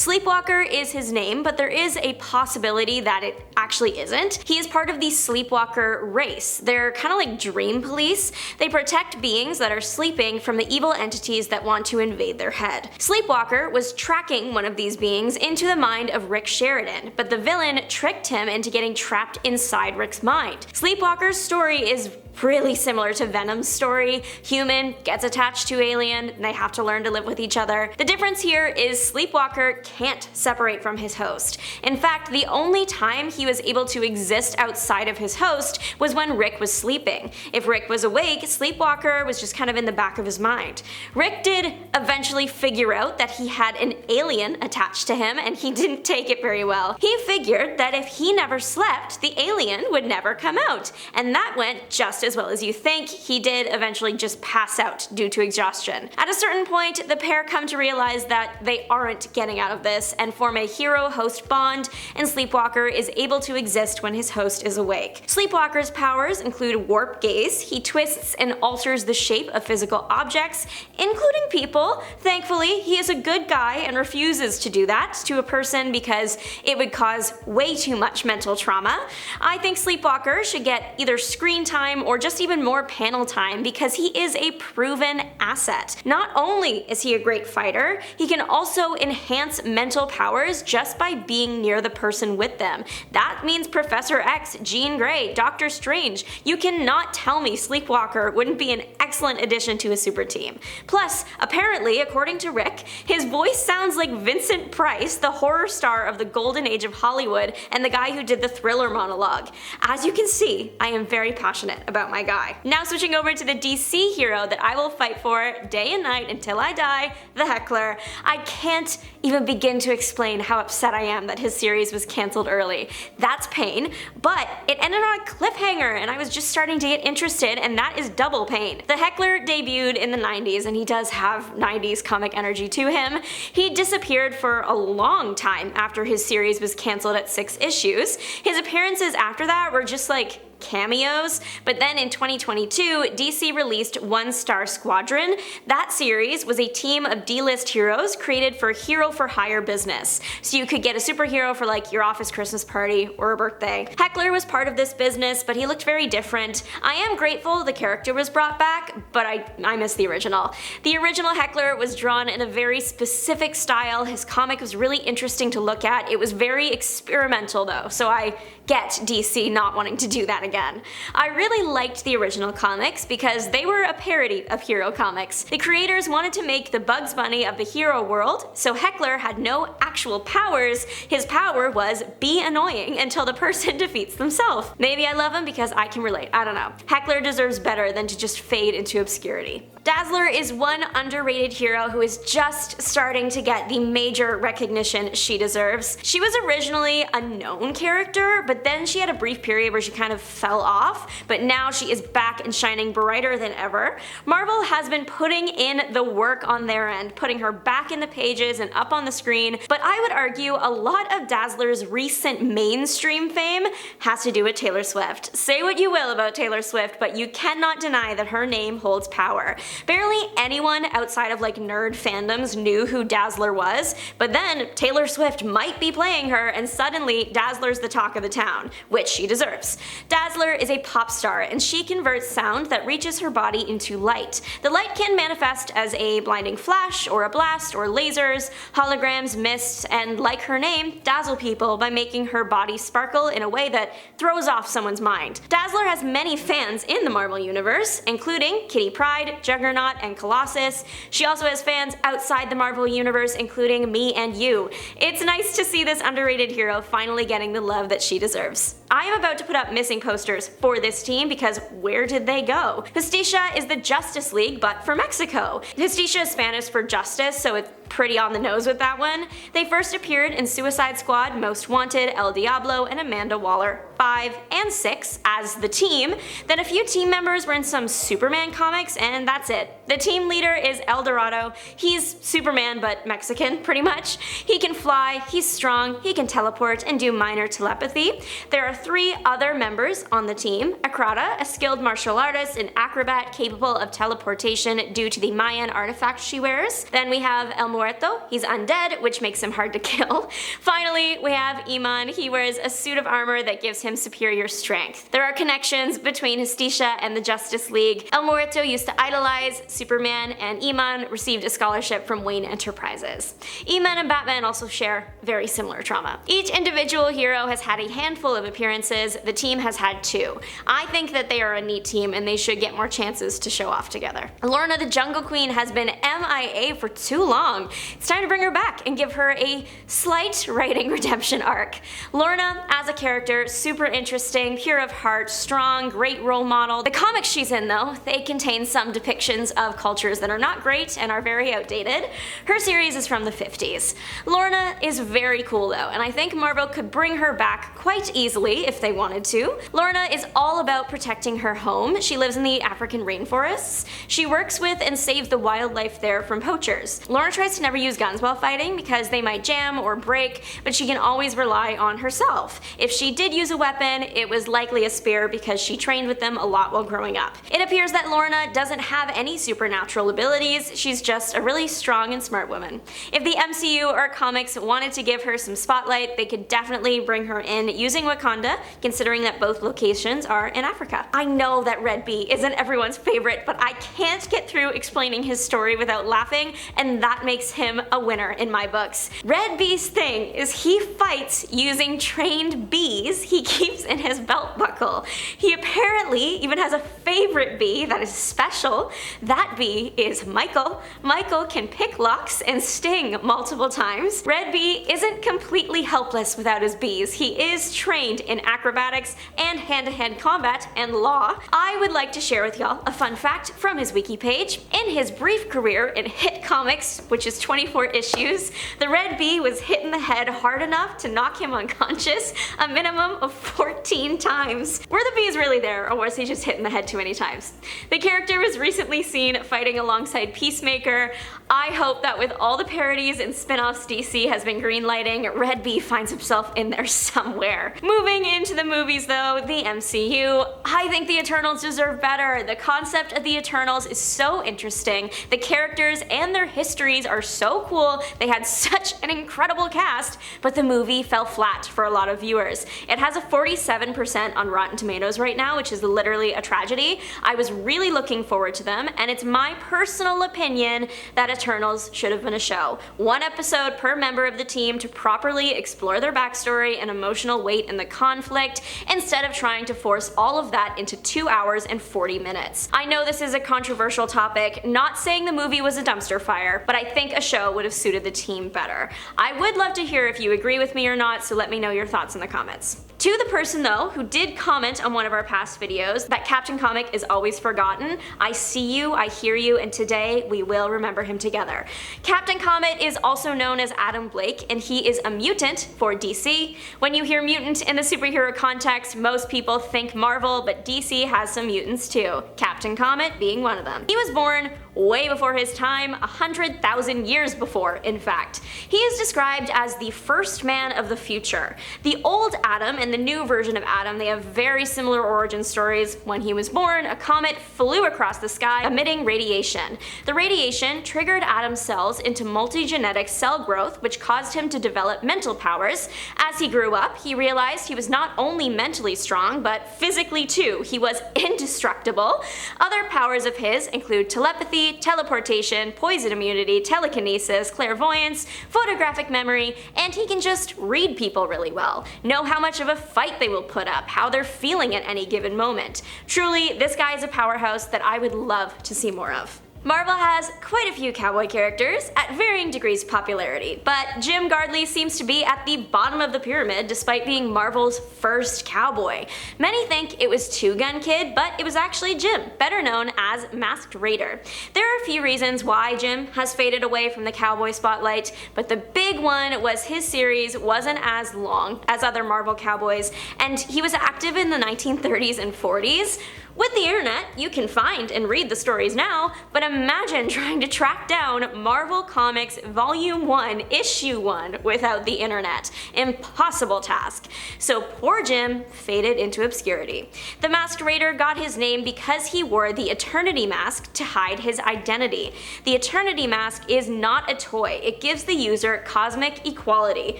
Sleepwalker is his name, but there is a possibility that it actually isn't. He is part of the Sleepwalker race. They're kind of like dream police. They protect beings that are sleeping from the evil entities that want to invade their head. Sleepwalker was tracking one of these beings into the mind of Rick Sheridan, but the villain tricked him into getting trapped inside Rick's mind. Sleepwalker's story is really similar to Venom's story. Human gets attached to alien, and they have to learn to live with each other. The difference here is Sleepwalker can't separate from his host. In fact, the only time he was able to exist outside of his host was when Rick was sleeping. If Rick was awake, Sleepwalker was just kind of in the back of his mind. Rick did eventually figure out that he had an alien attached to him, and he didn't take it very well. He figured that if he never slept, the alien would never come out, and that went just as well as you think. He did eventually just pass out due to exhaustion. At a certain point, the pair come to realize that they aren't getting out of this and form a hero-host bond, and Sleepwalker is able to exist when his host is awake. Sleepwalker's powers include warp gaze. He twists and alters the shape of physical objects, including people. Thankfully, he is a good guy and refuses to do that to a person because it would cause way too much mental trauma. I think Sleepwalker should get either screen time or just even more panel time because he is a proven asset. Not only is he a great fighter, he can also enhance mental powers just by being near the person with them. That means Professor X, Jean Grey, Doctor Strange. You cannot tell me Sleepwalker wouldn't be an excellent addition to a super team. Plus, apparently, according to Rick, his voice sounds like Vincent Price, the horror star of the golden age of Hollywood and the guy who did the Thriller monologue. As you can see, I am very passionate about my guy. Now switching over to the DC hero that I will fight for day and night until I die, the Heckler. I can't even begin to explain how upset I am that his series was cancelled early. That's pain, but it ended on a cliffhanger and I was just starting to get interested, and that is double pain. The Heckler debuted in the 90s and he does have 90s comic energy to him. He disappeared for a long time after his series was cancelled at 6 issues. His appearances after that were just like cameos, but then in 2022, DC released One Star Squadron. That series was a team of D-list heroes created for hero-for-hire business. So you could get a superhero for like your office Christmas party or a birthday. Heckler was part of this business, but he looked very different. I am grateful the character was brought back, but I miss the original. The original Heckler was drawn in a very specific style. His comic was really interesting to look at. It was very experimental though, so I get DC not wanting to do that again. I really liked the original comics because they were a parody of hero comics. The creators wanted to make the Bugs Bunny of the hero world, so Heckler had no actual powers. His power was be annoying until the person defeats themselves. Maybe I love him because I can relate, I don't know. Heckler deserves better than to just fade into obscurity. Dazzler is one underrated hero who is just starting to get the major recognition she deserves. She was originally a known character, but then she had a brief period where she kind of fell off, but now she is back and shining brighter than ever. Marvel has been putting in the work on their end, putting her back in the pages and up on the screen, but I would argue a lot of Dazzler's recent mainstream fame has to do with Taylor Swift. Say what you will about Taylor Swift, but you cannot deny that her name holds power. Barely anyone outside of like nerd fandoms knew who Dazzler was, but then Taylor Swift might be playing her and suddenly Dazzler's the talk of the town, which she deserves. Dazzler is a pop star and she converts sound that reaches her body into light. The light can manifest as a blinding flash or a blast or lasers, holograms, mists, and like her name, dazzle people by making her body sparkle in a way that throws off someone's mind. Dazzler has many fans in the Marvel Universe, including Kitty Pryde, Juggernaut, and Colossus. She also has fans outside the Marvel Universe, including me and you. It's nice to see this underrated hero finally getting the love that she deserves. I am about to put up missing posters for this team because where did they go? Justicia is the Justice League, but for Mexico. Justicia is Spanish for justice, so it's pretty on the nose with that one. They first appeared in Suicide Squad, Most Wanted, El Diablo, and Amanda Waller 5 and 6 as the team. Then a few team members were in some Superman comics, and that's it. The team leader is El Dorado. He's Superman but Mexican, pretty much. He can fly, he's strong, he can teleport, and do minor telepathy. There are 3 other members on the team. Akrata, a skilled martial artist and acrobat capable of teleportation due to the Mayan artifact she wears. Then we have El muerto. He's undead, which makes him hard to kill. Finally, we have Iman. He wears a suit of armor that gives him superior strength. There are connections between Justicia and the Justice League. El Muerto used to idolize Superman, and Iman received a scholarship from Wayne Enterprises. Iman and Batman also share very similar trauma. Each individual hero has had a handful of appearances. The team has had 2. I think that they are a neat team and they should get more chances to show off together. Lorna the Jungle Queen has been MIA for too long. It's time to bring her back and give her a slight writing redemption arc. Lorna, as a character, super interesting, pure of heart, strong, great role model. The comics she's in, though, they contain some depictions of cultures that are not great and are very outdated. Her series is from the 50s. Lorna is very cool though, and I think Marvel could bring her back quite easily if they wanted to. Lorna is all about protecting her home. She lives in the African rainforests. She works with and saves the wildlife there from poachers. Lorna tries to never use guns while fighting because they might jam or break, but she can always rely on herself. If she did use a weapon, it was likely a spear because she trained with them a lot while growing up. It appears that Lorna doesn't have any supernatural abilities, she's just a really strong and smart woman. If the MCU or comics wanted to give her some spotlight, they could definitely bring her in using Wakanda, considering that both locations are in Africa. I know that Red Bee isn't everyone's favorite, but I can't get through explaining his story without laughing, and that makes him a winner in my books. Red Bee's thing is he fights using trained bees he keeps in his belt buckle. He apparently even has a favorite bee that is special. That bee is Michael. Michael can pick locks and sting multiple times. Red Bee isn't completely helpless without his bees. He is trained in acrobatics and hand-to-hand combat and law. I would like to share with y'all a fun fact from his wiki page. In his brief career in Hit Comics, which is 24 issues, the Red Bee was hit in the head hard enough to knock him unconscious a minimum of 14 times. Were the bees really there, or was he just hit in the head too many times? The character was recently seen fighting alongside Peacemaker. I hope that with all the parodies and spin-offs DC has been greenlighting, Red Bee finds himself in there somewhere. Moving into the movies though, the MCU, I think the Eternals deserve better. The concept of the Eternals is so interesting. The characters and their histories are so cool. They had such an incredible cast, but the movie fell flat for a lot of viewers. It has a 47% on Rotten Tomatoes right now, which is literally a tragedy. I was really looking forward to them, and it's my personal opinion that Eternals should have been a show. 1 episode per member of the team to properly explore their backstory and emotional weight in the conflict, instead of trying to force all of that into 2 hours and 40 minutes. I know this is a controversial topic, not saying the movie was a dumpster fire, but I think a show would have suited the team better. I would love to hear if you agree with me or not, so let me know your thoughts in the comments. To the person though who did comment on one of our past videos that Captain Comic is always forgotten, I see you, I hear you, and today we will remember him together. Captain Comet is also known as Adam Blake, and he is a mutant for DC. When you hear mutant in the superhero context, most people think Marvel, but DC has some mutants too, Captain Comet being one of them. He was born way before his time, 100,000 years before, in fact. He is described as the first man of the future. The old Adam and the new version of Adam, they have very similar origin stories. When he was born, a comet flew across the sky, emitting radiation. The radiation triggered Adam's cells into multi-genetic cell growth, which caused him to develop mental powers. As he grew up, he realized he was not only mentally strong, but physically too. He was indestructible. Other powers of his include telepathy, teleportation, poison immunity, telekinesis, clairvoyance, photographic memory, and he can just read people really well, know how much of a fight they will put up, how they're feeling at any given moment. Truly, this guy is a powerhouse that I would love to see more of. Marvel has quite a few cowboy characters at varying degrees of popularity, but Jim Gardley seems to be at the bottom of the pyramid despite being Marvel's first cowboy. Many think it was Two Gun Kid, but it was actually Jim, better known as Masked Raider. There are a few reasons why Jim has faded away from the cowboy spotlight, but the big one was his series wasn't as long as other Marvel cowboys, and he was active in the 1930s and 40s, With the internet, you can find and read the stories now, but imagine trying to track down Marvel Comics Volume 1, Issue 1 without the internet. Impossible task. So poor Jim faded into obscurity. The Masked Raider got his name because he wore the Eternity Mask to hide his identity. The Eternity Mask is not a toy. It gives the user cosmic equality.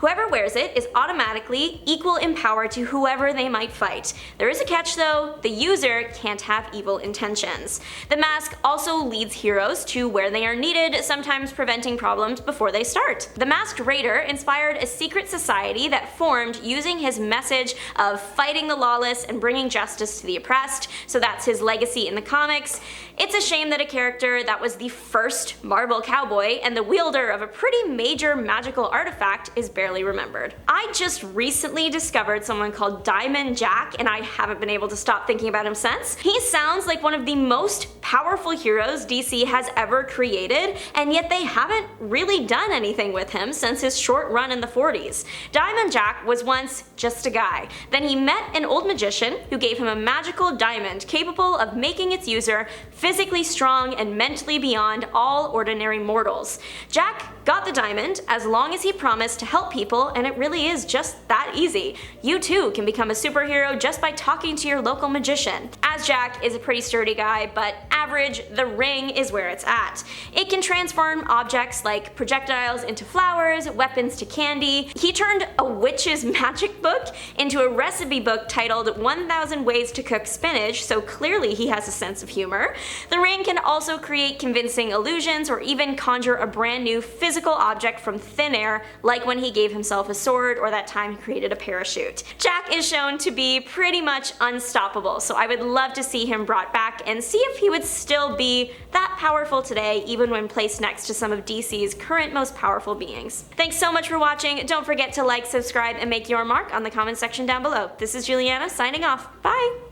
Whoever wears it is automatically equal in power to whoever they might fight. There is a catch though, the user can't have evil intentions. The mask also leads heroes to where they are needed, sometimes preventing problems before they start. The Masked Raider inspired a secret society that formed using his message of fighting the lawless and bringing justice to the oppressed, so that's his legacy in the comics. It's a shame that a character that was the first Marvel cowboy and the wielder of a pretty major magical artifact is barely remembered. I just recently discovered someone called Diamond Jack, and I haven't been able to stop thinking about him since. He sounds like one of the most powerful heroes DC has ever created, and yet they haven't really done anything with him since his short run in the 40s. Diamond Jack was once just a guy. Then he met an old magician who gave him a magical diamond capable of making its user physically strong and mentally beyond all ordinary mortals. Jack got the diamond as long as he promised to help people, and it really is just that easy. You too can become a superhero just by talking to your local magician. As Jack is a pretty sturdy guy, but average, the ring is where it's at. It can transform objects like projectiles into flowers, weapons to candy. He turned a witch's magic book into a recipe book titled 1000 Ways to Cook Spinach, so clearly he has a sense of humor. The ring can also create convincing illusions or even conjure a brand new physical object from thin air, like when he gave himself a sword or that time he created a parachute. Jack is shown to be pretty much unstoppable, so I would love to see him brought back and see if he would still be that powerful today, even when placed next to some of DC's current most powerful beings. Thanks so much for watching. Don't forget to like, subscribe, and make your mark on the comment section down below. This is Juliana signing off. Bye!